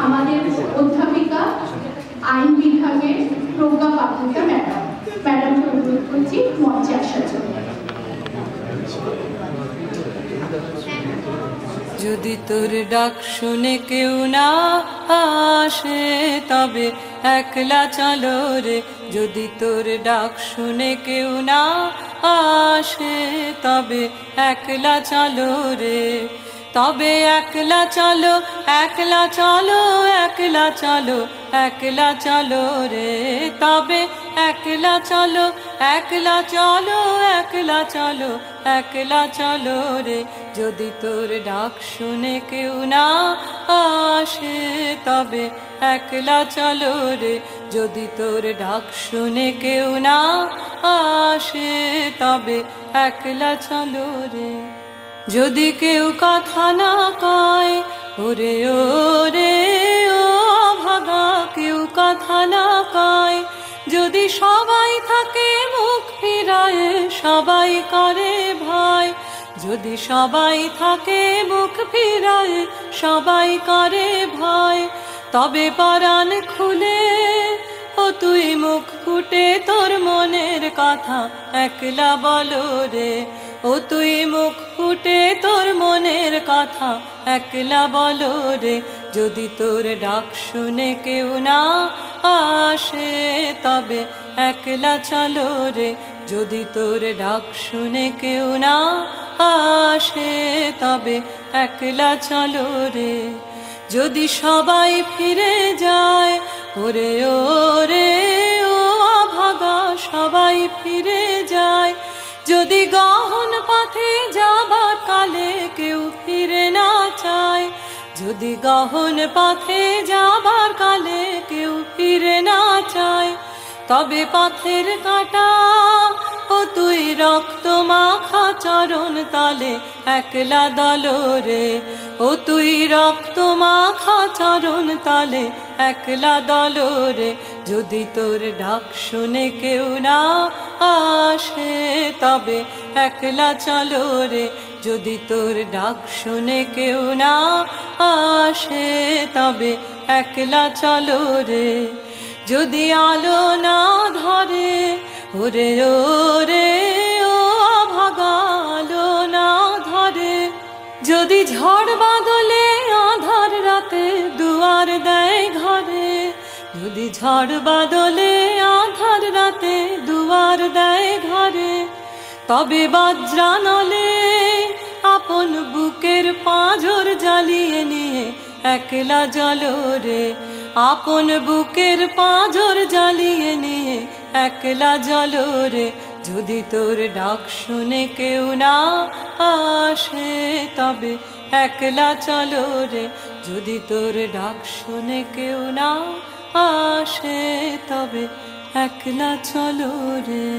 আমাদের অধ্যাপিকা আইন বিভাগের প্রজ্ঞা পাঠক ম্যাডামকে অনুরোধ করছি মঞ্চে আসার জন্য। যদি তোর ডাক শুনে কেউ না আসে তবে একলা চলো রে, যদি তোর ডাক শুনে কেউ না আসে তবে একলা চলো রে, তবে একলা চলো, একলা চলো, একলা চলো, একলা চলো রে, তবে একলা চলো, একলা চলো, একলা চলো, একলা চলো রে, যদি তোর ডাক শুনে কেউ না আসে তবে একলা চলো রে, যদি তোর ডাক শুনে কেউ না আসে তবে একলা চলো রে। যদি কেউ কথা না কয় ওরে ওরে ও ভাগা, কেউ কথা না কয়, যদি সবাই থাকে মুখ ফিরায় সবাই করে ভয়, যদি সবাই থাকে মুখ ফিরায় সবাই করে ভয়, তবে পরাণ খুলে ও তুই মুখ ফুটে তোর মনের কথা একলা বলো রে, ও তুই মুখ ফুটে তোর মনের কথা একলা বলো রে, যদি তোর ডাক শুনে কেউ না আসে তবে একলা চলো রে, যদি তোর ডাক শুনে কেউ না আসে তবে একলা চলো রে। যদি সবাই ফিরে যায় ওরে ওরে ও ভাগা, সবাই ফিরে যায়, যদি গহন পথে যাবার কালে কেউ ফিরে না চায়, যদি গহন পথে যাবার কালে কেউ ফিরে না চায়, তবে পথের কাঁটা ও তুই রক্ত মাখা চরণ তলে একলা দলো রে, ও তুই রক্ত মাখা চরণ তলে একলা দলো রে, যদি তোর ডাক শুনে কেউ না আসে তবে একলা চলো রে, যদি তোর ডাক শুনে কেউ না আসে তবে একলা চলো রে। যদি আলো না ধরে ওরে ওরে ও ভাগা, আলো না ধরে, যদি ঝড় বাদলে আধার রাতে দুয়ার দেয় ঘরে, যদি ঝড় বাদলে আধার রাতে দুয়ার দেয় ঘরে, তবে বজ্রানলে আপন বুকের পাঁজর জ্বালিয়ে নিয়ে একলা জ্বলো রে, আপন বুকের পাঁজর জ্বালিয়ে নিয়ে একলা জ্বলো রে, যদি তোর ডাক শুনে কেউ না আসে তবে একলা চলো রে, যদি তোর ডাক শুনে কেউ না আসে তবে একলা চলো রে।